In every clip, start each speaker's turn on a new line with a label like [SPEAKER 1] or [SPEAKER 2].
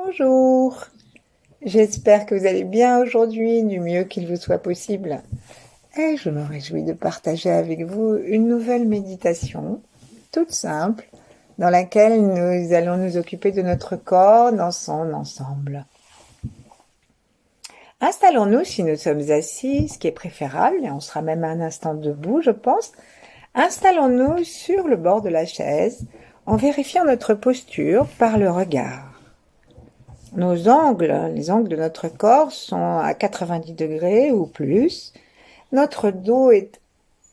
[SPEAKER 1] Bonjour, j'espère que vous allez bien aujourd'hui, du mieux qu'il vous soit possible. Et je me réjouis de partager avec vous une nouvelle méditation, toute simple, dans laquelle nous allons nous occuper de notre corps dans son ensemble. Installons-nous si nous sommes assis, ce qui est préférable, et on sera même un instant debout, je pense. Installons-nous sur le bord de la chaise en vérifiant notre posture par le regard. Nos angles, les angles de notre corps sont à 90 degrés ou plus. Notre dos est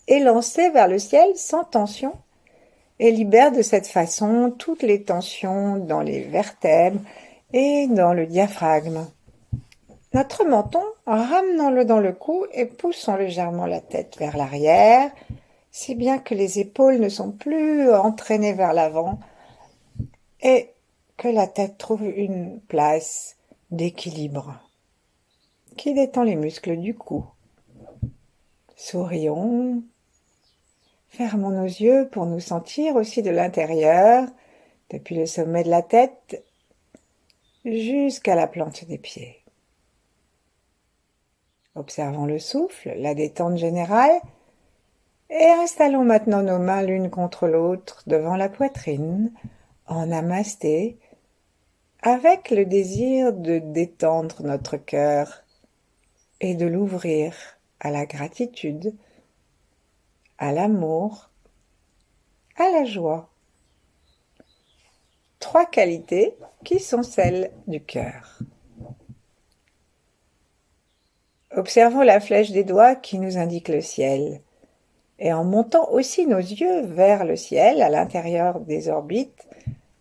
[SPEAKER 1] élancé vers le ciel sans tension et libère de cette façon toutes les tensions dans les vertèbres et dans le diaphragme. Notre menton, ramenons-le dans le cou et poussons légèrement la tête vers l'arrière, si bien que les épaules ne sont plus entraînées vers l'avant et que la tête trouve une place d'équilibre qui détend les muscles du cou. Sourions, fermons nos yeux pour nous sentir aussi de l'intérieur, depuis le sommet de la tête jusqu'à la plante des pieds. Observons le souffle, la détente générale, et installons maintenant nos mains l'une contre l'autre devant la poitrine, en namasté, avec le désir de détendre notre cœur et de l'ouvrir à la gratitude, à l'amour, à la joie. 3 qualités qui sont celles du cœur. Observons la flèche des doigts qui nous indique le ciel. Et en montant aussi nos yeux vers le ciel, à l'intérieur des orbites,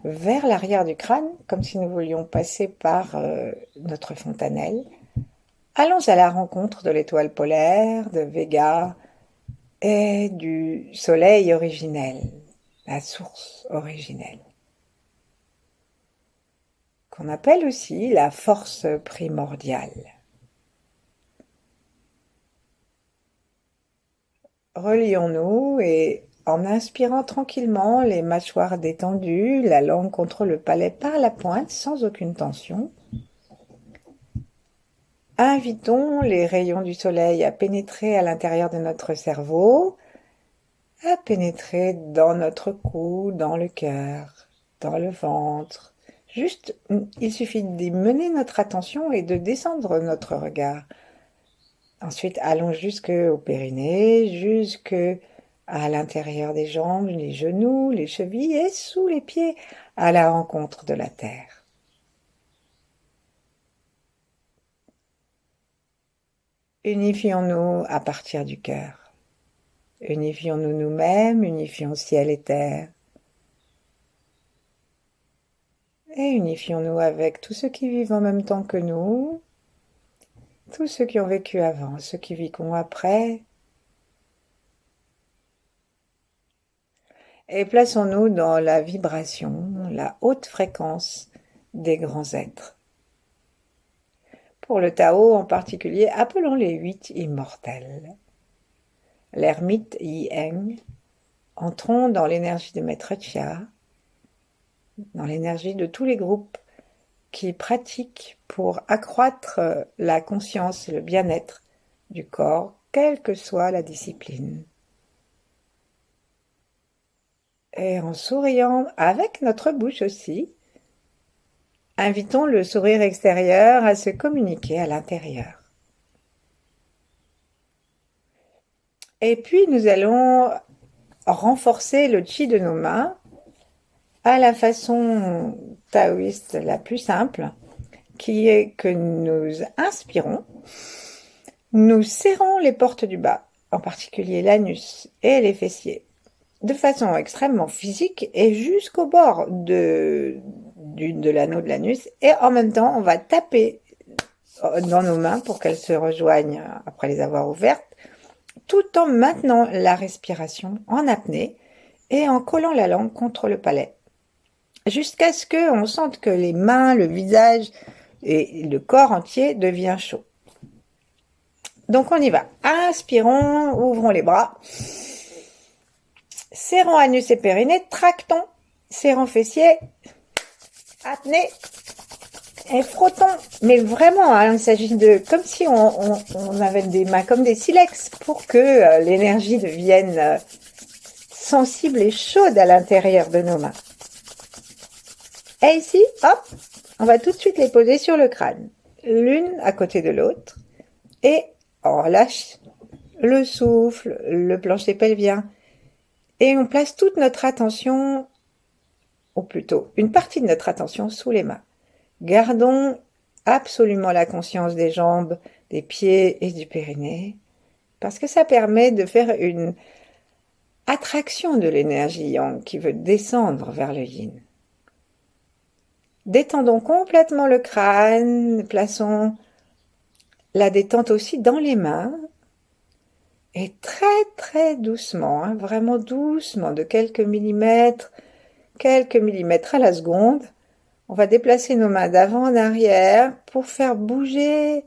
[SPEAKER 1] vers l'arrière du crâne, comme si nous voulions passer par notre fontanelle, allons à la rencontre de l'étoile polaire, de Vega et du soleil originel, la source originelle, qu'on appelle aussi la force primordiale. Relions-nous et en inspirant tranquillement, les mâchoires détendues, la langue contre le palais par la pointe, sans aucune tension, invitons les rayons du soleil à pénétrer à l'intérieur de notre cerveau, à pénétrer dans notre cou, dans le cœur, dans le ventre. Juste, il suffit d'y mener notre attention et de descendre notre regard. Ensuite, allons jusqu'au périnée, jusqu'à l'intérieur des jambes, les genoux, les chevilles et sous les pieds, à la rencontre de la terre. Unifions-nous à partir du cœur. Unifions-nous nous-mêmes, unifions ciel et terre. Et unifions-nous avec tous ceux qui vivent en même temps que nous, tous ceux qui ont vécu avant, ceux qui vivront après. Et plaçons-nous dans la vibration, la haute fréquence des grands êtres. Pour le Tao en particulier, appelons les 8 immortels. L'ermite Yi-Eng, entrons dans l'énergie de Maître Chia, dans l'énergie de tous les groupes qui pratiquent pour accroître la conscience et le bien-être du corps, quelle que soit la discipline. Et en souriant avec notre bouche aussi, invitons le sourire extérieur à se communiquer à l'intérieur. Et puis nous allons renforcer le chi de nos mains à la façon taoïste la plus simple, qui est que nous inspirons, nous serrons les portes du bas, en particulier l'anus et les fessiers, de façon extrêmement physique et jusqu'au bord de l'anneau de l'anus, et en même temps on va taper dans nos mains pour qu'elles se rejoignent après les avoir ouvertes, tout en maintenant la respiration en apnée et en collant la langue contre le palais, jusqu'à ce qu'on sente que les mains, le visage et le corps entier devient chaud. Donc on y va. Inspirons, ouvrons les bras, serrons anus et périnée, tractons, serrons fessiers, apnée, Et frottons, mais vraiment, hein, il s'agit de comme si on avait des mains comme des silex pour que l'énergie devienne sensible et chaude à l'intérieur de nos mains. Et ici, hop, on va tout de suite les poser sur le crâne, l'une à côté de l'autre, et on relâche le souffle, le plancher pelvien, et on place toute notre attention, ou plutôt une partie de notre attention sous les mains. Gardons absolument la conscience des jambes, des pieds et du périnée, parce que ça permet de faire une attraction de l'énergie yang qui veut descendre vers le yin. Détendons complètement le crâne, plaçons la détente aussi dans les mains, et très très doucement, hein, vraiment doucement, de quelques millimètres à la seconde, on va déplacer nos mains d'avant en arrière pour faire bouger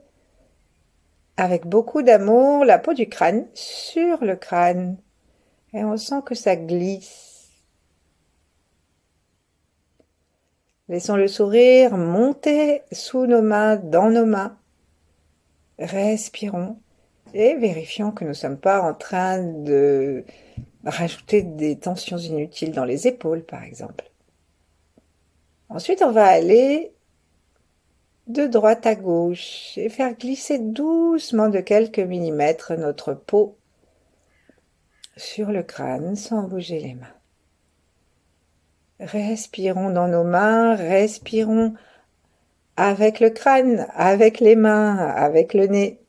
[SPEAKER 1] avec beaucoup d'amour la peau du crâne sur le crâne. Et on sent que ça glisse. Laissons le sourire monter sous nos mains, dans nos mains. Respirons et vérifions que nous ne sommes pas en train de rajouter des tensions inutiles dans les épaules, par exemple. Ensuite, on va aller de droite à gauche et faire glisser doucement de quelques millimètres notre peau sur le crâne sans bouger les mains. Respirons dans nos mains, respirons avec le crâne, avec les mains, avec le nez.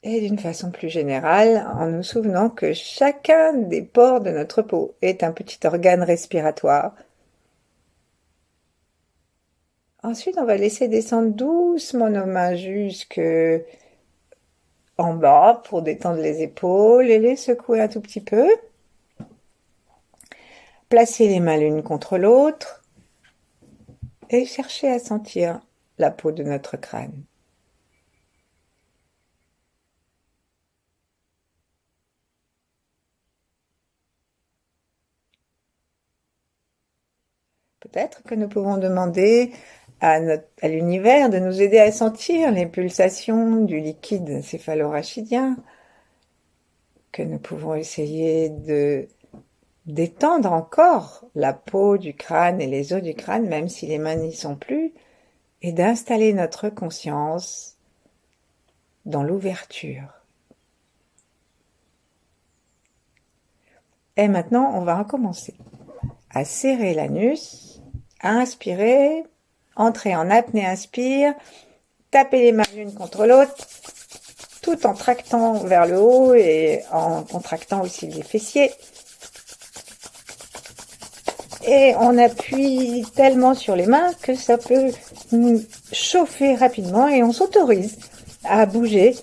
[SPEAKER 1] Et d'une façon plus générale, en nous souvenant que chacun des pores de notre peau est un petit organe respiratoire. Ensuite, on va laisser descendre doucement nos mains jusque en bas pour détendre les épaules et les secouer un tout petit peu. Placez les mains l'une contre l'autre et cherchez à sentir la peau de notre crâne. Peut-être que nous pouvons demander à l'univers de nous aider à sentir les pulsations du liquide céphalorachidien, que nous pouvons essayer de d'étendre encore la peau du crâne et les os du crâne, même si les mains n'y sont plus, et d'installer notre conscience dans l'ouverture. Et maintenant, on va recommencer à serrer l'anus, à inspirer, entrer en apnée, inspire, taper les mains l'une contre l'autre, tout en tractant vers le haut et en contractant aussi les fessiers. Et on appuie tellement sur les mains que ça peut nous chauffer rapidement et on s'autorise à bouger,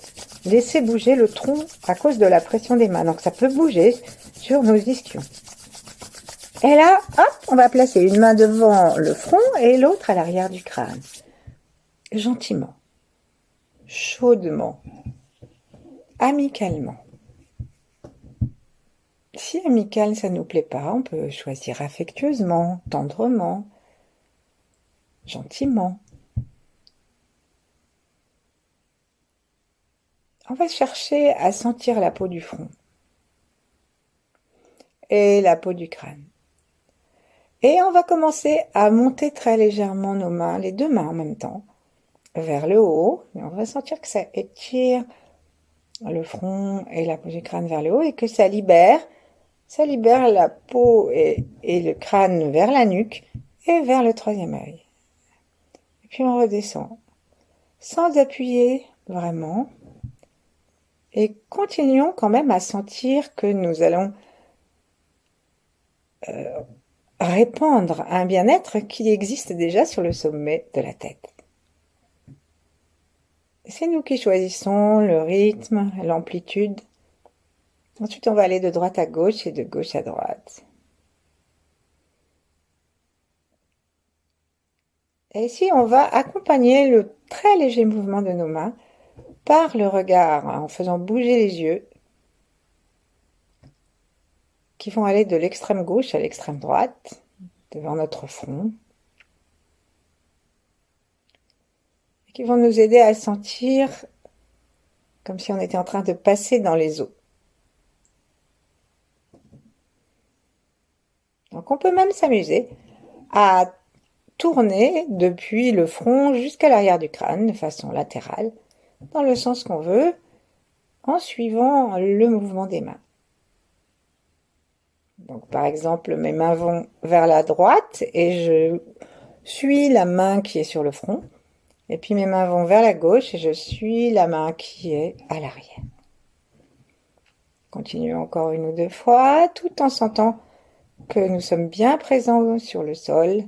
[SPEAKER 1] laisser bouger le tronc à cause de la pression des mains. Donc ça peut bouger sur nos ischions. Et là, hop, on va placer une main devant le front et l'autre à l'arrière du crâne. Gentiment, chaudement, amicalement. Si amical, ça ne nous plaît pas, on peut choisir affectueusement, tendrement, gentiment. On va chercher à sentir la peau du front et la peau du crâne. Et on va commencer à monter très légèrement nos mains, les deux mains en même temps, vers le haut. Et on va sentir que ça étire le front et la peau du crâne vers le haut et que ça libère la peau et le crâne vers la nuque et vers le troisième œil. Et puis on redescend, sans appuyer vraiment. Et continuons quand même à sentir que nous allons répandre un bien-être qui existe déjà sur le sommet de la tête. C'est nous qui choisissons le rythme, l'amplitude. Ensuite, on va aller de droite à gauche et de gauche à droite. Et ici, on va accompagner le très léger mouvement de nos mains par le regard, en faisant bouger les yeux, qui vont aller de l'extrême gauche à l'extrême droite, devant notre front. qui vont nous aider à sentir comme si on était en train de passer dans les eaux. Donc on peut même s'amuser à tourner depuis le front jusqu'à l'arrière du crâne de façon latérale, dans le sens qu'on veut, en suivant le mouvement des mains. Donc par exemple, mes mains vont vers la droite et je suis la main qui est sur le front. Et puis mes mains vont vers la gauche et je suis la main qui est à l'arrière. Continuons encore une ou deux fois, tout en sentant que nous sommes bien présents sur le sol,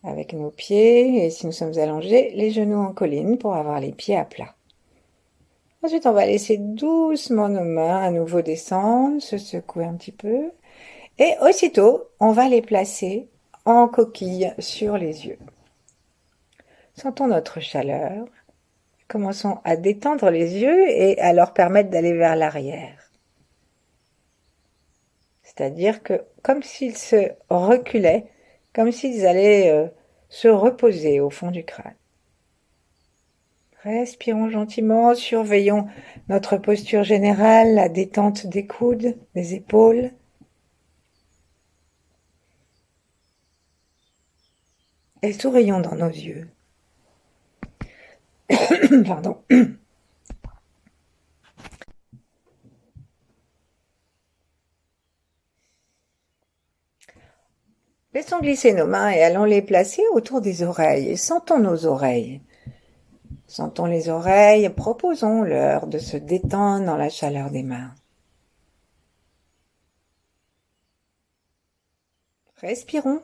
[SPEAKER 1] avec nos pieds, et si nous sommes allongés, les genoux en colline pour avoir les pieds à plat. Ensuite, on va laisser doucement nos mains à nouveau descendre, se secouer un petit peu, et aussitôt, on va les placer en coquille sur les yeux. Sentons notre chaleur. Commençons à détendre les yeux et à leur permettre d'aller vers l'arrière. C'est-à-dire que comme s'ils se reculaient, comme s'ils allaient se reposer au fond du crâne. Respirons gentiment, surveillons notre posture générale, la détente des coudes, des épaules. Et sourions dans nos yeux. Pardon. Laissons glisser nos mains et allons les placer autour des oreilles et sentons nos oreilles. Sentons les oreilles et proposons-leur de se détendre dans la chaleur des mains. Respirons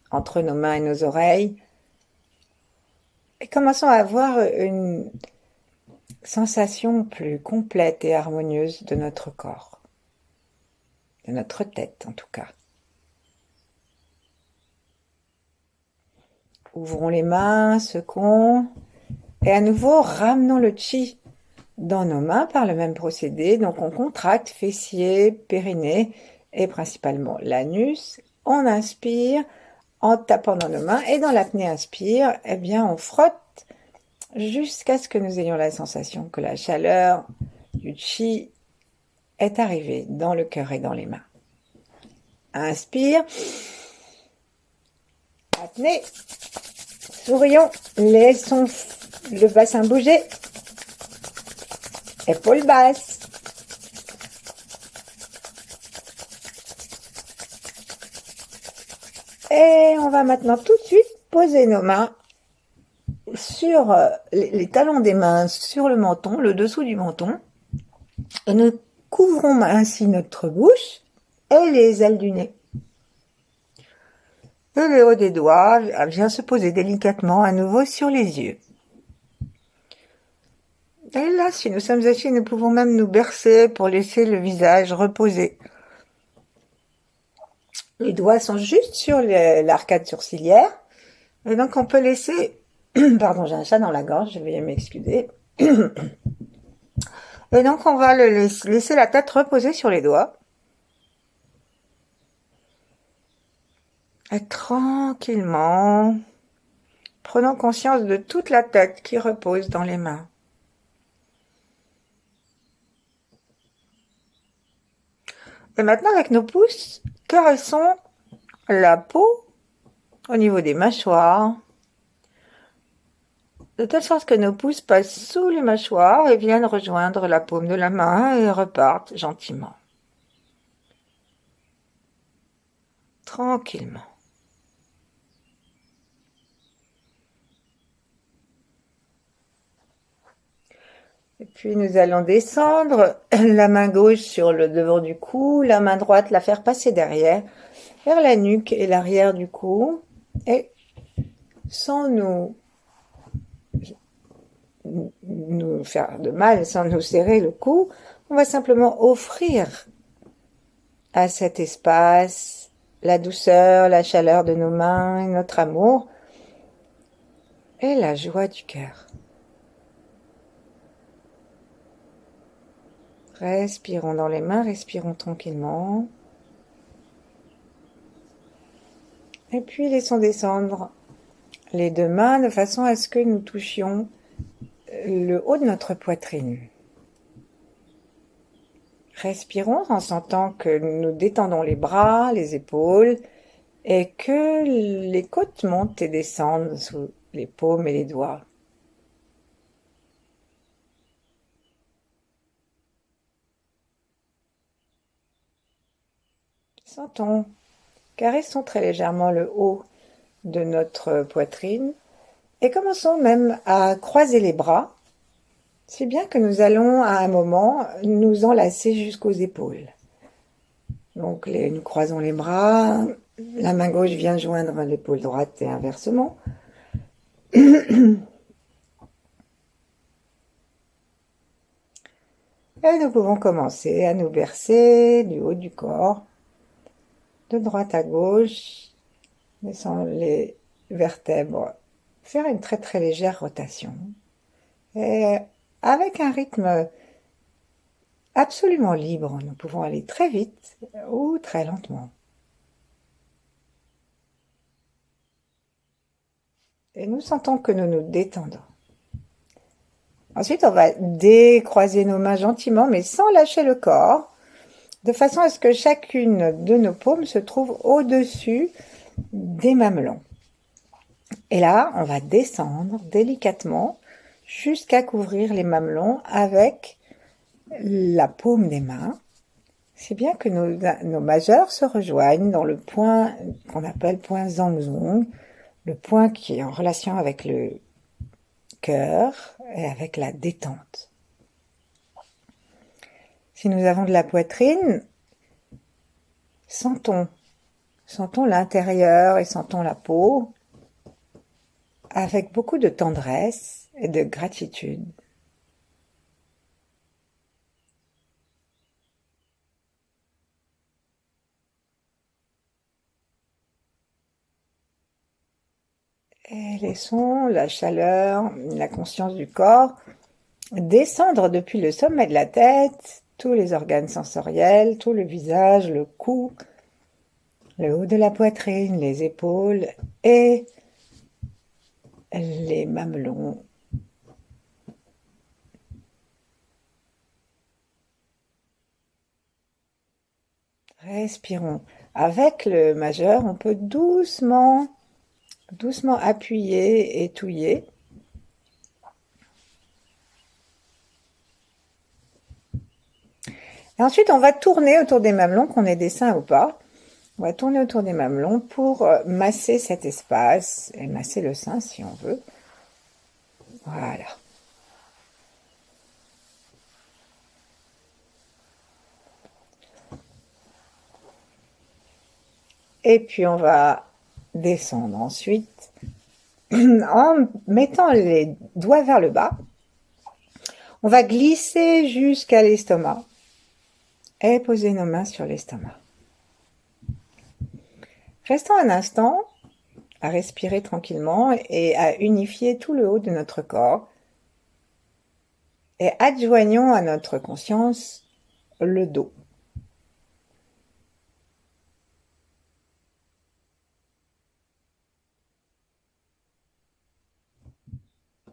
[SPEAKER 1] entre nos mains et nos oreilles et commençons à avoir une sensation plus complète et harmonieuse de notre corps, de notre tête en tout cas. Ouvrons les mains, secouons et à nouveau ramenons le chi dans nos mains par le même procédé. Donc on contracte fessiers, périnée et principalement l'anus. On inspire en tapant dans nos mains et dans l'apnée inspire, eh bien on frotte jusqu'à ce que nous ayons la sensation que la chaleur du chi est arrivée dans le cœur et dans les mains. Inspire, apnée, sourions, laissons le bassin bouger, épaules basses. Et on va maintenant tout de suite poser nos mains sur les talons des mains sur le menton, le dessous du menton, et nous couvrons ainsi notre bouche et les ailes du nez. Et le haut des doigts vient se poser délicatement à nouveau sur les yeux. Et là, si nous sommes assis, nous pouvons même nous bercer pour laisser le visage reposer. Les doigts sont juste sur l'arcade sourcilière. Et donc, on peut laisser... Pardon, j'ai un chat dans la gorge, je vais m'excuser. Et donc, on va laisser la tête reposer sur les doigts. Et tranquillement, prenons conscience de toute la tête qui repose dans les mains. Et maintenant, avec nos pouces, caressons la peau au niveau des mâchoires, de telle sorte que nos pouces passent sous les mâchoires et viennent rejoindre la paume de la main et repartent gentiment. Tranquillement. Et puis nous allons descendre, la main gauche sur le devant du cou, la main droite la faire passer derrière, vers la nuque et l'arrière du cou, et sans nous faire de mal, sans nous serrer le cou, on va simplement offrir à cet espace la douceur, la chaleur de nos mains, notre amour et la joie du cœur. Respirons dans les mains, respirons tranquillement. Et puis laissons descendre les deux mains de façon à ce que nous touchions le haut de notre poitrine. Respirons en sentant que nous détendons les bras, les épaules et que les côtes montent et descendent sous les paumes et les doigts. Sentons, caressons très légèrement le haut de notre poitrine et commençons même à croiser les bras, si bien que nous allons à un moment nous enlacer jusqu'aux épaules. Donc nous croisons les bras, la main gauche vient joindre l'épaule droite et inversement. Et nous pouvons commencer à nous bercer du haut du corps, de droite à gauche, laissant les vertèbres faire une très très légère rotation. Et avec un rythme absolument libre, nous pouvons aller très vite ou très lentement. Et nous sentons que nous nous détendons. Ensuite, on va décroiser nos mains gentiment, mais sans lâcher le corps, de façon à ce que chacune de nos paumes se trouve au-dessus des mamelons. Et là, on va descendre délicatement jusqu'à couvrir les mamelons avec la paume des mains, si bien que nos majeurs se rejoignent dans le point qu'on appelle point Zhangzong, le point qui est en relation avec le cœur et avec la détente. Si nous avons de la poitrine, sentons l'intérieur et sentons la peau avec beaucoup de tendresse et de gratitude. Et laissons la chaleur, la conscience du corps descendre depuis le sommet de la tête, tous les organes sensoriels, tout le visage, le cou, le haut de la poitrine, les épaules et les mamelons. Respirons. Avec le majeur, on peut doucement appuyer et touiller. Et ensuite, on va tourner autour des mamelons, qu'on ait des seins ou pas. On va tourner autour des mamelons pour masser cet espace et masser le sein si on veut. Voilà. Et puis on va descendre ensuite en mettant les doigts vers le bas. On va glisser jusqu'à l'estomac et poser nos mains sur l'estomac. Restons un instant à respirer tranquillement et à unifier tout le haut de notre corps et adjoignons à notre conscience le dos.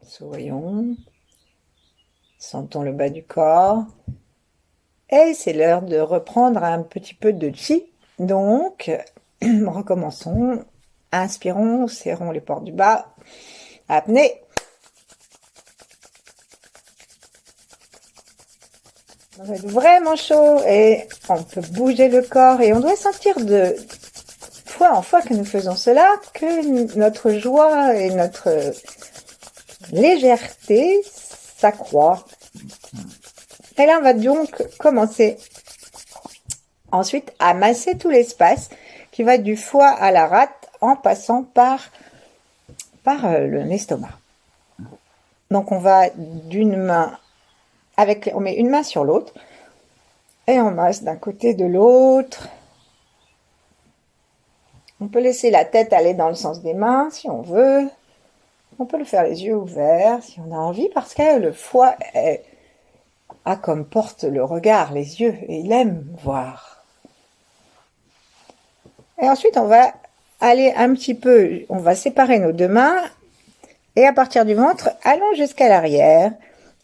[SPEAKER 1] Sourions, sentons le bas du corps et c'est l'heure de reprendre un petit peu de chi. Donc, recommençons. Inspirons, serrons les pores du bas. Apnée. On va être vraiment chaud et on peut bouger le corps et on doit sentir de fois en fois que nous faisons cela que notre joie et notre légèreté s'accroît. Et là, on va donc commencer ensuite à masser tout l'espace qui va du foie à la rate en passant par l'estomac. Donc, on va d'une main on met une main sur l'autre et on masse d'un côté de l'autre. On peut laisser la tête aller dans le sens des mains si on veut. On peut le faire les yeux ouverts si on a envie parce que le foie a comme porte le regard, les yeux, et il aime voir. Et ensuite, on va aller un petit peu, on va séparer nos deux mains Et à partir du ventre, allons jusqu'à l'arrière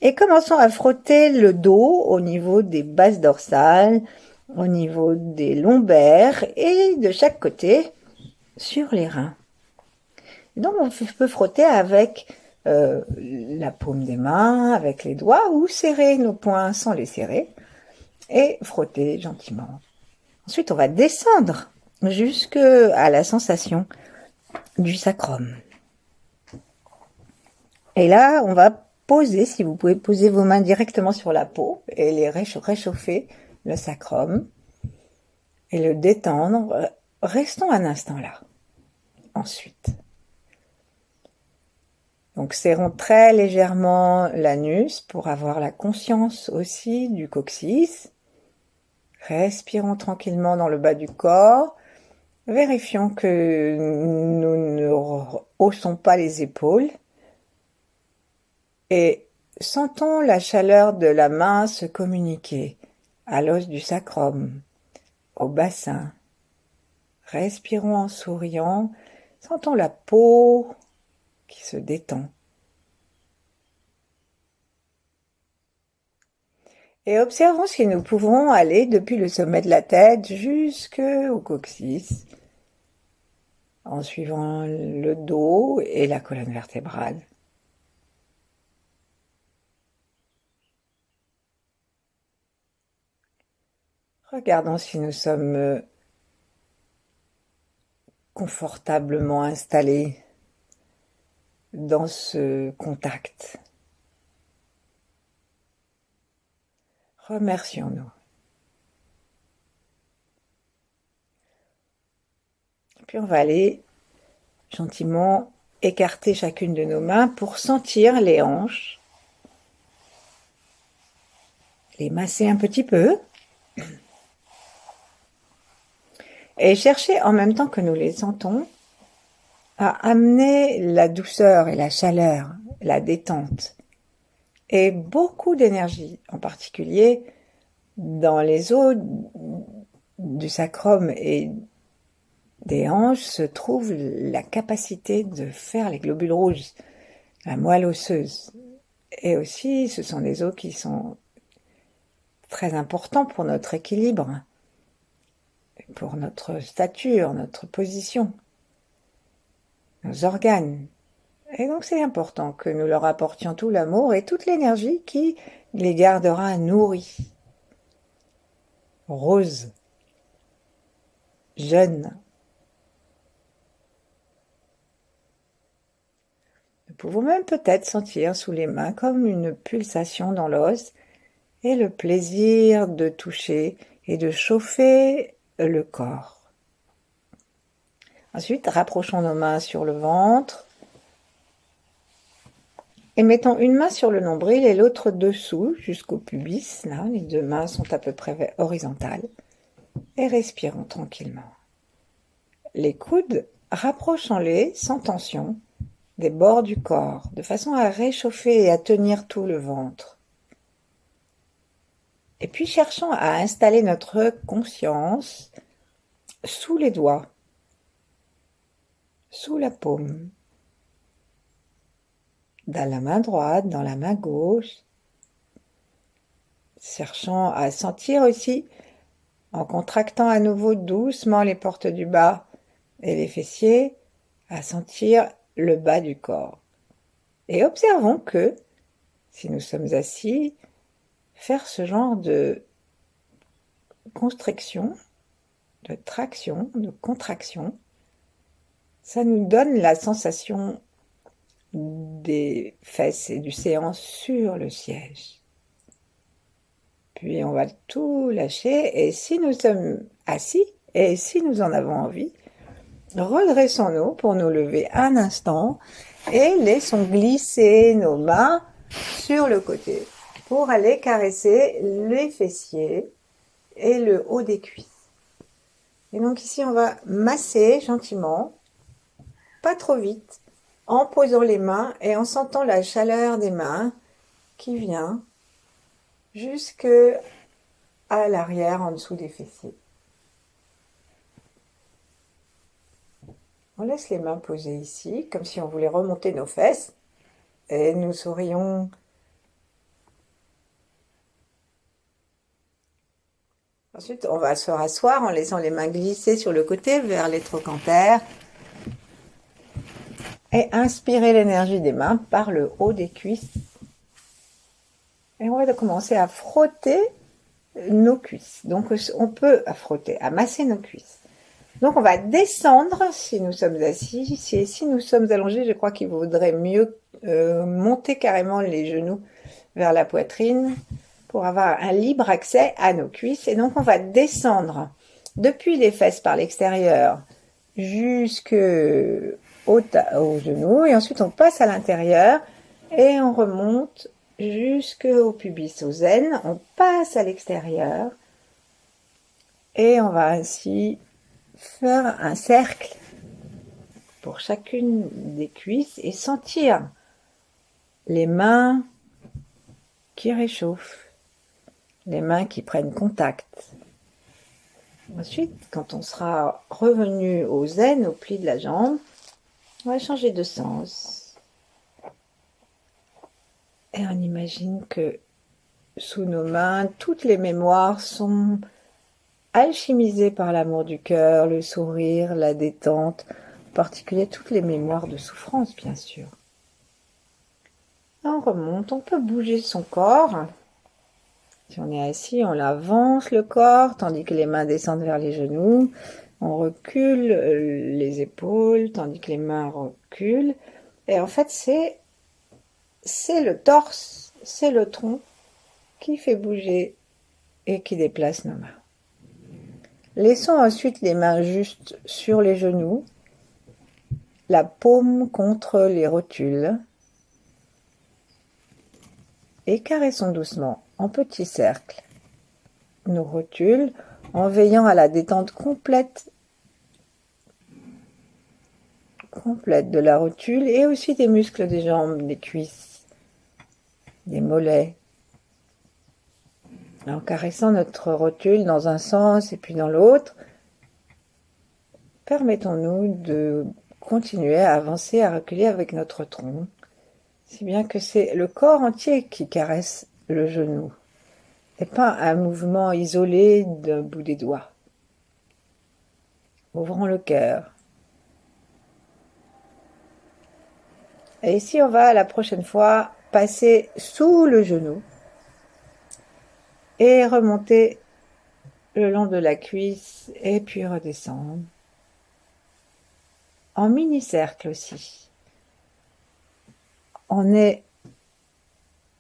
[SPEAKER 1] et commençons à frotter le dos au niveau des bases dorsales, au niveau des lombaires et de chaque côté sur les reins. Donc on peut frotter avec la paume des mains, avec les doigts ou serrer nos poings sans les serrer et frotter gentiment. Ensuite on va descendre jusqu'à la sensation du sacrum. Et là, on va poser, si vous pouvez poser vos mains directement sur la peau et les réchauffer, le sacrum, et le détendre. Restons un instant là. Ensuite. Donc serrons très légèrement l'anus pour avoir la conscience aussi du coccyx. Respirons tranquillement dans le bas du corps. Vérifions que nous ne haussons pas les épaules. Et sentons la chaleur de la main se communiquer à l'os du sacrum, au bassin. Respirons en souriant, sentons la peau qui se détend. Et observons si nous pouvons aller depuis le sommet de la tête jusqu'au coccyx, en suivant le dos et la colonne vertébrale. Regardons si nous sommes confortablement installés dans ce contact. Remercions-nous. Puis on va aller gentiment écarter chacune de nos mains pour sentir les hanches, les masser un petit peu et chercher en même temps que nous les sentons à amener la douceur et la chaleur, la détente et beaucoup d'énergie, en particulier dans les os du sacrum et des hanches se trouve la capacité de faire les globules rouges, la moelle osseuse. Et aussi, ce sont des os qui sont très importants pour notre équilibre, pour notre stature, notre position, nos organes. Et donc c'est important que nous leur apportions tout l'amour et toute l'énergie qui les gardera nourris, roses, jeunes. Nous pouvons même peut-être sentir sous les mains comme une pulsation dans l'os et le plaisir de toucher et de chauffer le corps. Ensuite, rapprochons nos mains sur le ventre et mettons une main sur le nombril et l'autre dessous jusqu'au pubis. Là, les deux mains sont à peu près horizontales et respirons tranquillement. Les coudes, rapprochons-les sans tension des bords du corps, de façon à réchauffer et à tenir tout le ventre. Et puis cherchons à installer notre conscience sous les doigts, sous la paume, dans la main droite, dans la main gauche. Cherchons à sentir aussi, en contractant à nouveau doucement les portes du bas et les fessiers, à sentir le bas du corps. Et observons que, si nous sommes assis, faire ce genre de constriction, de traction, de contraction, ça nous donne la sensation des fesses et du séant sur le siège. Puis on va tout lâcher et si nous sommes assis et si nous en avons envie, redressons-nous pour nous lever un instant et laissons glisser nos mains sur le côté pour aller caresser les fessiers et le haut des cuisses. Et donc ici on va masser gentiment, pas trop vite, en posant les mains et en sentant la chaleur des mains qui vient jusque à l'arrière en dessous des fessiers. On laisse les mains posées ici, comme si on voulait remonter nos fesses. et nous sourions. Ensuite, on va se rasseoir en laissant les mains glisser sur le côté vers les trochantères et inspirer l'énergie des mains par le haut des cuisses. Et on va commencer à frotter nos cuisses. Donc, on peut frotter, à masser nos cuisses. Donc, on va descendre si nous sommes assis. Si nous sommes allongés, je crois qu'il vaudrait mieux monter carrément les genoux vers la poitrine pour avoir un libre accès à nos cuisses. Et donc, on va descendre depuis les fesses par l'extérieur jusqu'au genoux. Et ensuite, on passe à l'intérieur et on remonte jusqu'au pubis, aux aines. On passe à l'extérieur et on va ainsi faire un cercle pour chacune des cuisses et sentir les mains qui réchauffent, les mains qui prennent contact. Ensuite, quand on sera revenu aux aines, au pli de la jambe, on va changer de sens. Et on imagine que sous nos mains, toutes les mémoires sont alchimisées par l'amour du cœur, le sourire, la détente, en particulier toutes les mémoires de souffrance, bien sûr. On remonte, on peut bouger son corps. Si on est assis, on avance le corps, tandis que les mains descendent vers les genoux. On recule les épaules, tandis que les mains reculent. Et en fait, c'est le torse, c'est le tronc qui fait bouger et qui déplace nos mains. Laissons ensuite les mains juste sur les genoux, la paume contre les rotules. Et caressons doucement, en petits cercles, nos rotules, en veillant à la détente complète de la rotule et aussi des muscles des jambes, des cuisses, des mollets. En caressant notre rotule dans un sens et puis dans l'autre, permettons-nous de continuer à avancer, à reculer avec notre tronc, si bien que c'est le corps entier qui caresse le genou, et pas un mouvement isolé d'un bout des doigts. Ouvrons le cœur. Et ici, on va la prochaine fois passer sous le genou et remonter le long de la cuisse et puis redescendre. En mini-cercle aussi. On est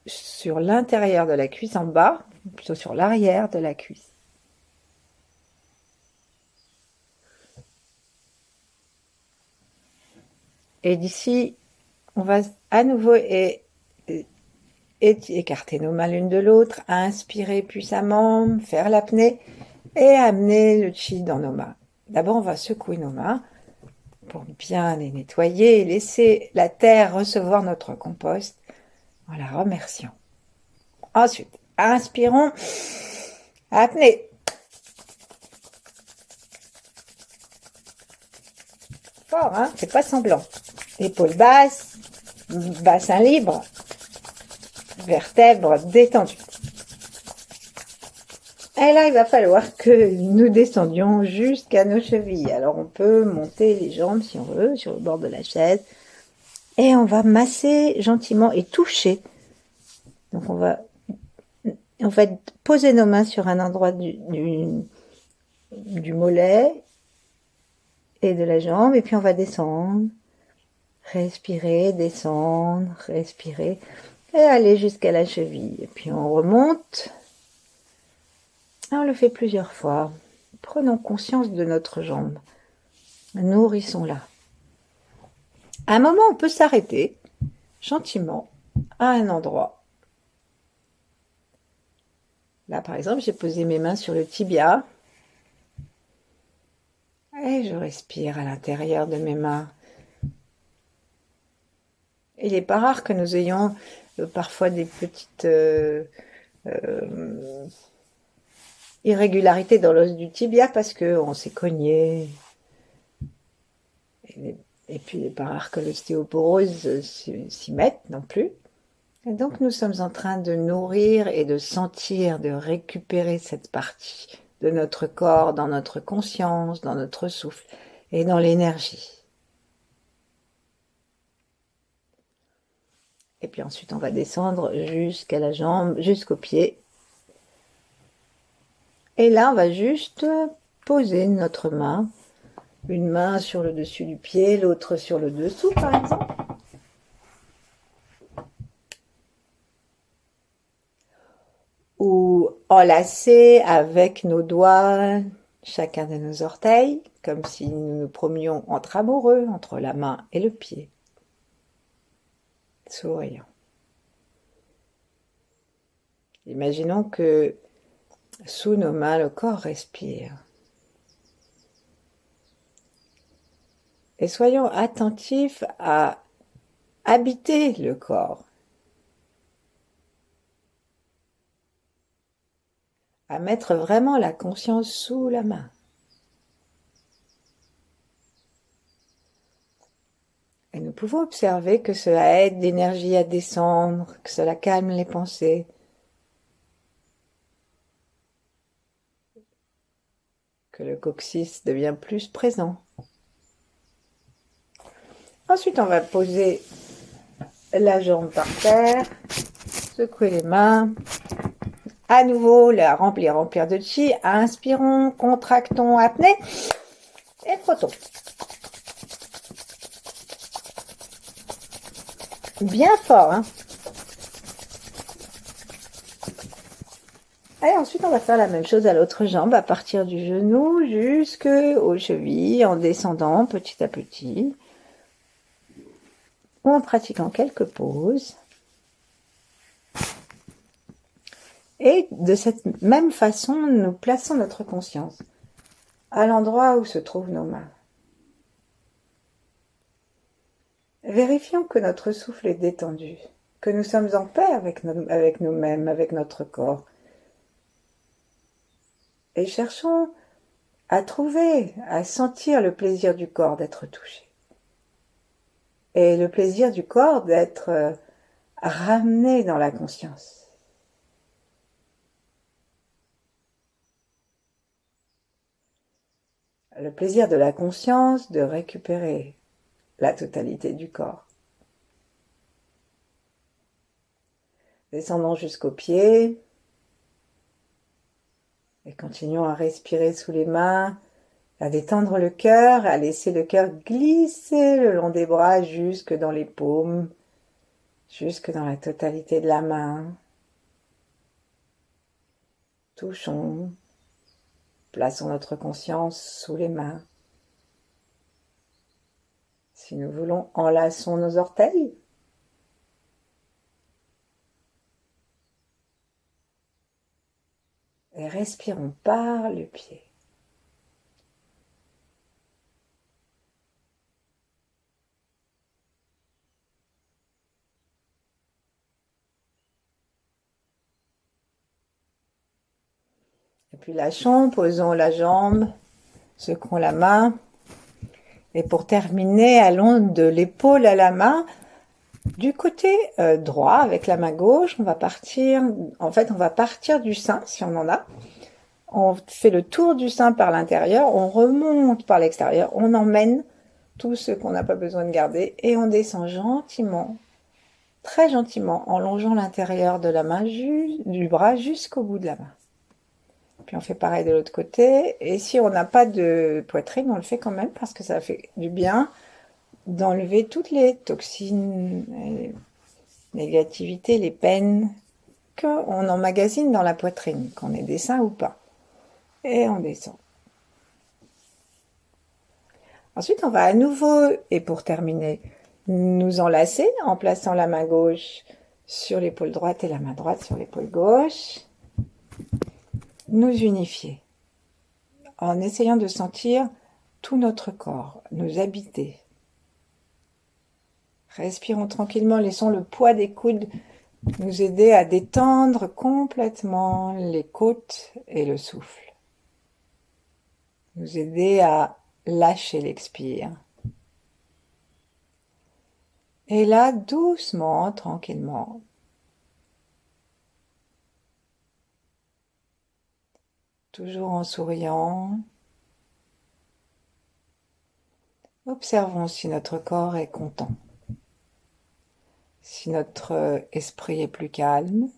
[SPEAKER 1] sur l'intérieur de la cuisse en bas, plutôt sur l'arrière de la cuisse. Et d'ici, on va à nouveau écarter nos mains l'une de l'autre, inspirer puissamment, faire l'apnée et amener le chi dans nos mains. D'abord, on va secouer nos mains pour bien les nettoyer et laisser la terre recevoir notre compost en la remerciant. Ensuite, inspirons, apnée. Fort, hein? C'est pas semblant. Épaules basses, bassin libre, vertèbres détendues. Et là, il va falloir que nous descendions jusqu'à nos chevilles. Alors, on peut monter les jambes, si on veut, sur le bord de la chaise. Et on va masser gentiment et toucher. Donc, on va poser nos mains sur un endroit du mollet et de la jambe. Et puis, on va descendre. Respirer, descendre, respirer. Et aller jusqu'à la cheville. Et puis, on remonte. On le fait plusieurs fois. Prenons conscience de notre jambe. Nourrissons-la. À un moment, on peut s'arrêter gentiment à un endroit. Là, par exemple, j'ai posé mes mains sur le tibia. Et je respire à l'intérieur de mes mains. Il n'est pas rare que nous ayons parfois des petites irrégularités dans l'os du tibia parce qu'on s'est cogné. Et puis, il n'est pas rare que l'ostéoporose s'y mette non plus. Et donc, nous sommes en train de nourrir et de sentir, de récupérer cette partie de notre corps, dans notre conscience, dans notre souffle et dans l'énergie. Et puis ensuite, on va descendre jusqu'à la jambe, jusqu'au pied. Et là, on va juste poser notre main. Une main sur le dessus du pied, l'autre sur le dessous, par exemple. Ou enlacer avec nos doigts chacun de nos orteils, comme si nous nous promenions entre amoureux, entre la main et le pied. Souriant. Imaginons que sous nos mains, le corps respire. Et soyons attentifs à habiter le corps, à mettre vraiment la conscience sous la main. Et nous pouvons observer que cela aide l'énergie à descendre, que cela calme les pensées. Que le coccyx devient plus présent. Ensuite, on va poser la jambe par terre, secouer les mains. À nouveau, la remplir de chi. Inspirons, contractons, apnée et frottons. Bien fort, hein. Et ensuite, on va faire la même chose à l'autre jambe, à partir du genou jusqu'aux chevilles, en descendant petit à petit, ou en pratiquant quelques pauses. Et de cette même façon, nous plaçons notre conscience à l'endroit où se trouvent nos mains. Vérifions que notre souffle est détendu, que nous sommes en paix avec nous-mêmes, avec notre corps. Et cherchons à trouver, à sentir le plaisir du corps d'être touché. Et le plaisir du corps d'être ramené dans la conscience. Le plaisir de la conscience de récupérer la totalité du corps. Descendons jusqu'aux pieds et continuons à respirer sous les mains, à détendre le cœur, à laisser le cœur glisser le long des bras jusque dans les paumes, jusque dans la totalité de la main. Touchons, plaçons notre conscience sous les mains. Si nous voulons, enlaçons nos orteils. Et respirons par le pied. Et puis lâchons, posons la jambe, secouons la main. Et pour terminer, allons de l'épaule à la main. Du côté droit, avec la main gauche, on va partir du sein, si on en a. On fait le tour du sein par l'intérieur, on remonte par l'extérieur, on emmène tout ce qu'on n'a pas besoin de garder et on descend gentiment, très gentiment, en longeant l'intérieur de la main, du bras jusqu'au bout de la main. Puis on fait pareil de l'autre côté. Et si on n'a pas de poitrine, on le fait quand même parce que ça fait du bien d'enlever toutes les toxines, les négativités, les peines qu'on emmagasine dans la poitrine, qu'on ait des seins ou pas. Et on descend. Ensuite, on va à nouveau, et pour terminer, nous enlacer en plaçant la main gauche sur l'épaule droite et la main droite sur l'épaule gauche. Nous unifier en essayant de sentir tout notre corps, nous habiter. Respirons tranquillement, laissons le poids des coudes nous aider à détendre complètement les côtes et le souffle. Nous aider à lâcher l'expire. Et là, doucement, tranquillement, toujours en souriant, observons si notre corps est content, si notre esprit est plus calme.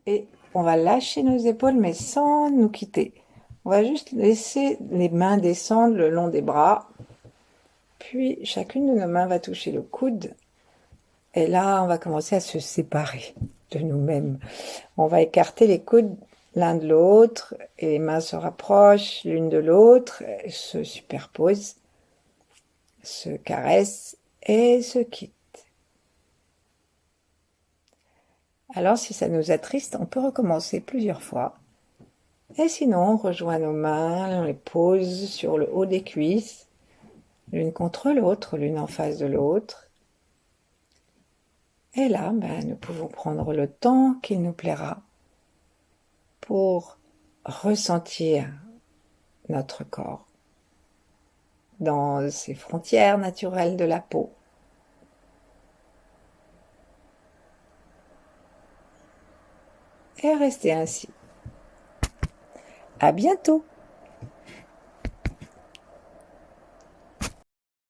[SPEAKER 1] Et on va lâcher nos épaules, mais sans nous quitter. On va juste laisser les mains descendre le long des bras. Puis chacune de nos mains va toucher le coude. Et là, on va commencer à se séparer de nous-mêmes. On va écarter les coudes l'un de l'autre et les mains se rapprochent l'une de l'autre, se superposent, se caressent et se quittent. Alors si ça nous attriste, on peut recommencer plusieurs fois. Et sinon, on rejoint nos mains, on les pose sur le haut des cuisses, l'une contre l'autre, l'une en face de l'autre. Et là, nous pouvons prendre le temps qu'il nous plaira pour ressentir notre corps dans ses frontières naturelles de la peau. Et rester ainsi. À bientôt!